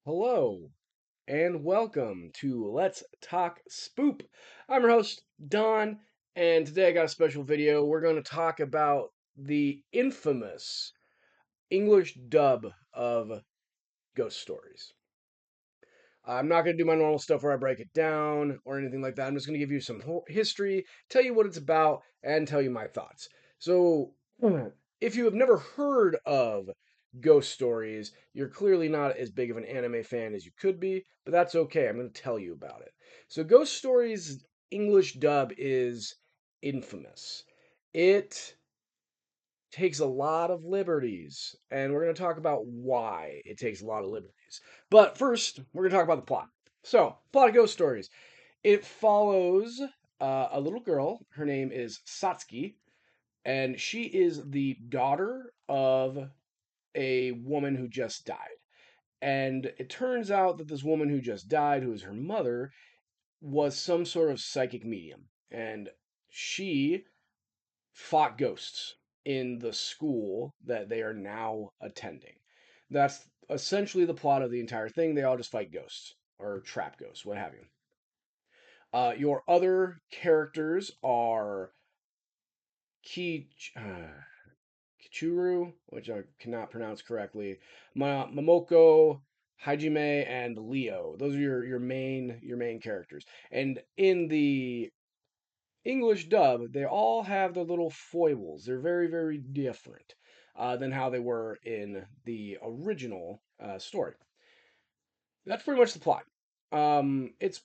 Hello and welcome to Let's Talk Spoop. I'm your host, Don, and today I got a special video. We're going to talk about the infamous English dub of Ghost Stories. I'm not going to do my normal stuff where I break it down or anything like that. I'm just going to give you some history, tell you what it's about, and tell you my thoughts. So, if you have never heard of Ghost Stories, you're clearly not as big of an anime fan as you could be, but that's okay. I'm going to tell you about it. So, Ghost Stories English dub is infamous. It takes a lot of liberties, and we're going to talk about why it takes a lot of liberties. But first, we're going to talk about the plot. So, plot of Ghost Stories. It follows a little girl. Her name is Satsuki, and she is the daughter of a woman who just died. And it turns out that this woman who just died, who is her mother, was some sort of psychic medium. And she fought ghosts in the school that they are now attending. That's essentially the plot of the entire thing. They all just fight ghosts or trap ghosts, what have you. Your other characters are Ki Kichuru, which I cannot pronounce correctly, Momoko, Hajime, and Leo. Those are your main characters. And in the English dub, they all have their little foibles. They're very, very different than how they were in the original story. That's pretty much the plot. It's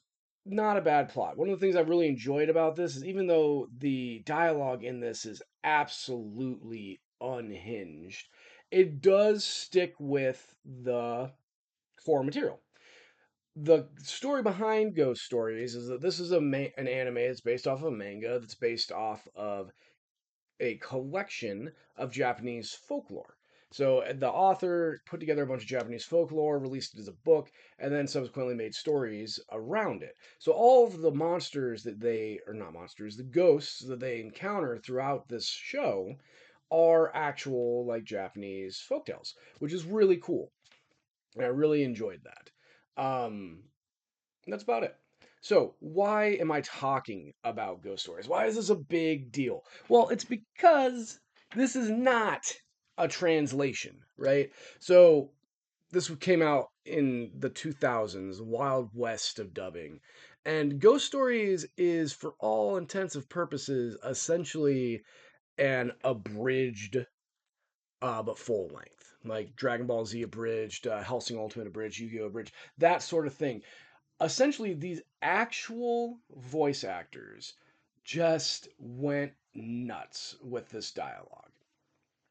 not a bad plot. One of the things I've really enjoyed about this is even though the dialogue in this is absolutely unhinged, it does stick with the core material. The story behind Ghost Stories is that this is an anime. It's based off of a manga that's based off of a collection of Japanese folklore. So the author put together a bunch of Japanese folklore, released it as a book, and then subsequently made stories around it. So all of the monsters that they, or not monsters, the ghosts that they encounter throughout this show are actual like Japanese folktales, which is really cool. And I really enjoyed that. That's about it. So, why am I talking about ghost stories? Why is this a big deal? Well, it's because this is not a translation, right? So, this came out in the 2000s, Wild West of dubbing. And Ghost Stories is, for all intensive purposes, essentially an abridged, but full length. Like Dragon Ball Z abridged, Hellsing Ultimate abridged, Yu-Gi-Oh! Abridged, that sort of thing. Essentially these actual voice actors just went nuts with this dialogue.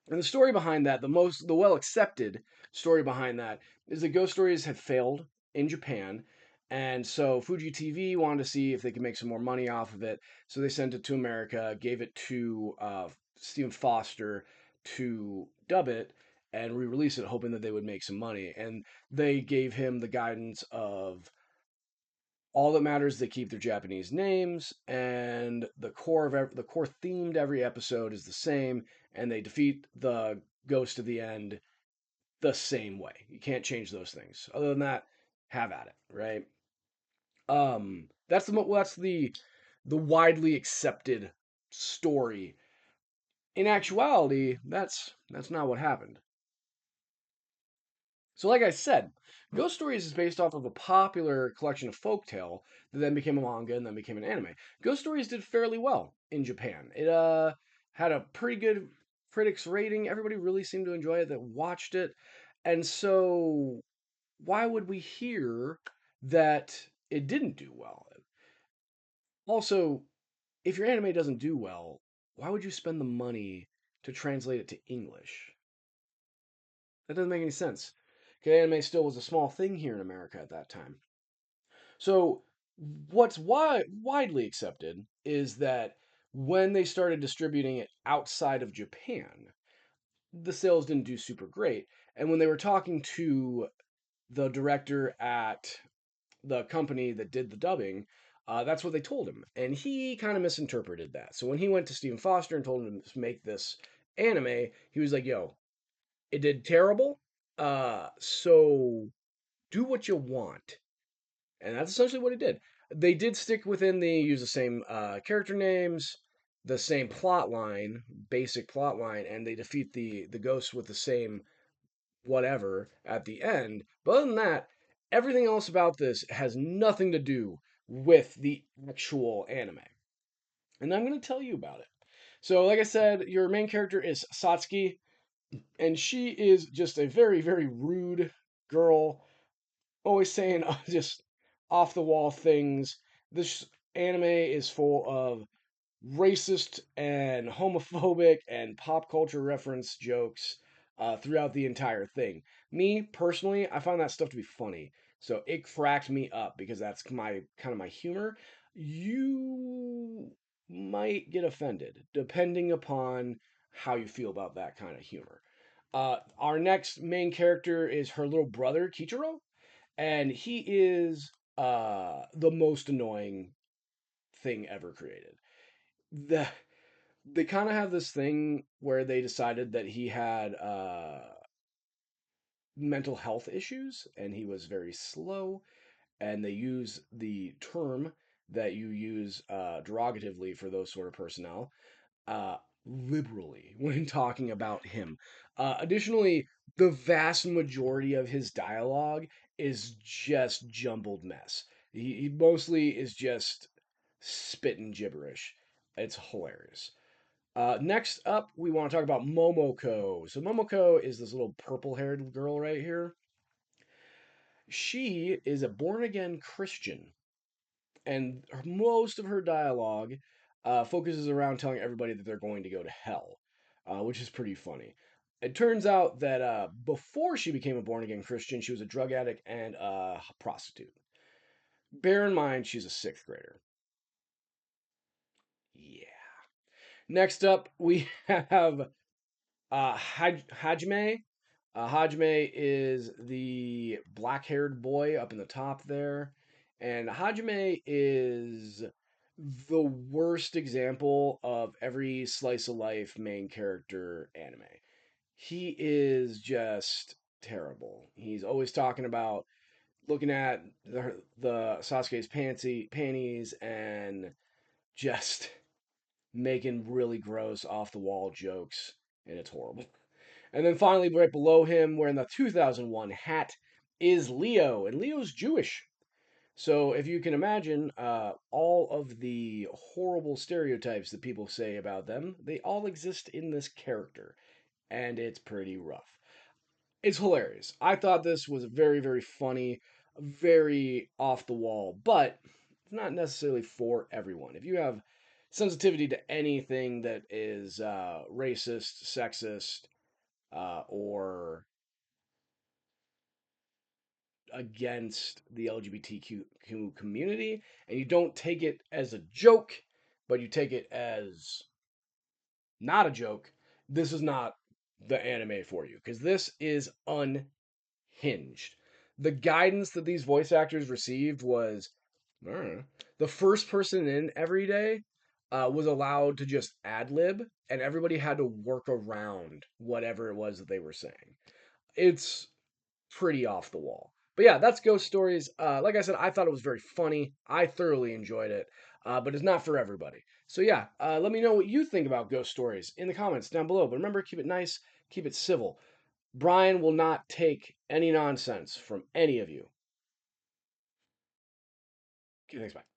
And the story behind that, the well accepted story behind that is that Ghost Stories had failed in Japan. And so Fuji TV wanted to see if they could make some more money off of it. So they sent it to America, gave it to Stephen Foster to dub it and re-release it, hoping that they would make some money. And they gave him the guidance of all that matters is they keep their Japanese names, and the core theme to every episode is the same, and they defeat the ghost of the end the same way. You can't change those things. Other than that, have at it, right? That's the widely accepted story. In actuality, that's not what happened. So, like I said, Ghost Stories is based off of a popular collection of folktale that then became a manga and then became an anime. Ghost Stories did fairly well in Japan. It had a pretty good critics rating. Everybody really seemed to enjoy it that watched it. And so, why would we hear that it didn't do well? Also, if your anime doesn't do well, why would you spend the money to translate it to English? That doesn't make any sense. Okay, anime still was a small thing here in America at that time. So, what's widely accepted is that when they started distributing it outside of Japan, the sales didn't do super great. And when they were talking to the director at the company that did the dubbing, that's what they told him. And he kind of misinterpreted that. So when he went to Stephen Foster and told him to make this anime, he was like, yo, it did terrible. So do what you want. And that's essentially what it did. They did stick within use the same character names, the same plot line, basic plot line, and they defeat the ghosts with the same whatever at the end. But other than that, everything else about this has nothing to do with the actual anime. And I'm going to tell you about it. So, like I said, your main character is Satsuki, and she is just a very, very rude girl, always saying just off the wall things. This anime is full of racist and homophobic and pop culture reference jokes throughout the entire thing. Me personally, I find that stuff to be funny, so it cracked me up because that's my kind of my humor. You might get offended depending upon how you feel about that kind of humor. Our next main character is her little brother Kichiro, and he is the most annoying thing ever created. The They kind of have this thing where they decided that he had mental health issues and he was very slow, and they use the term that you use derogatively for those sort of personnel uh, liberally when talking about him. Additionally, the vast majority of his dialogue is just jumbled mess. He mostly is just spitting gibberish. It's hilarious. Next up, we want to talk about Momoko. So Momoko is this little purple-haired girl right here. She is a born-again Christian, and most of her dialogue focuses around telling everybody that they're going to go to hell, which is pretty funny. It turns out that before she became a born-again Christian, she was a drug addict and a prostitute. Bear in mind, she's a sixth grader. Yeah. Next up, we have Hajime. Hajime is the black haired boy up in the top there. And Hajime is the worst example of every slice of life main character anime. He is just terrible. He's always talking about looking at the Sasuke's panties and just making really gross off the wall jokes, and it's horrible. And then finally, right below him, wearing the 2001 hat, is Leo, and Leo's Jewish. So if you can imagine, all of the horrible stereotypes that people say about them, they all exist in this character, and it's pretty rough. It's hilarious. I thought this was very, very funny, very off the wall, but it's not necessarily for everyone. If you have sensitivity to anything that is racist, sexist, or against the LGBTQ community, and you don't take it as a joke, but you take it as not a joke, this is not the anime for you because this is unhinged. The guidance that these voice actors received was I don't know, the first person in every day was allowed to just ad lib, and everybody had to work around whatever it was that they were saying. It's pretty off the wall. But yeah, that's Ghost Stories. Like I said, I thought it was very funny. I thoroughly enjoyed it, but it's not for everybody. So yeah, let me know what you think about Ghost Stories in the comments down below. But remember, keep it nice, keep it civil. Brian will not take any nonsense from any of you. Okay, thanks, bye.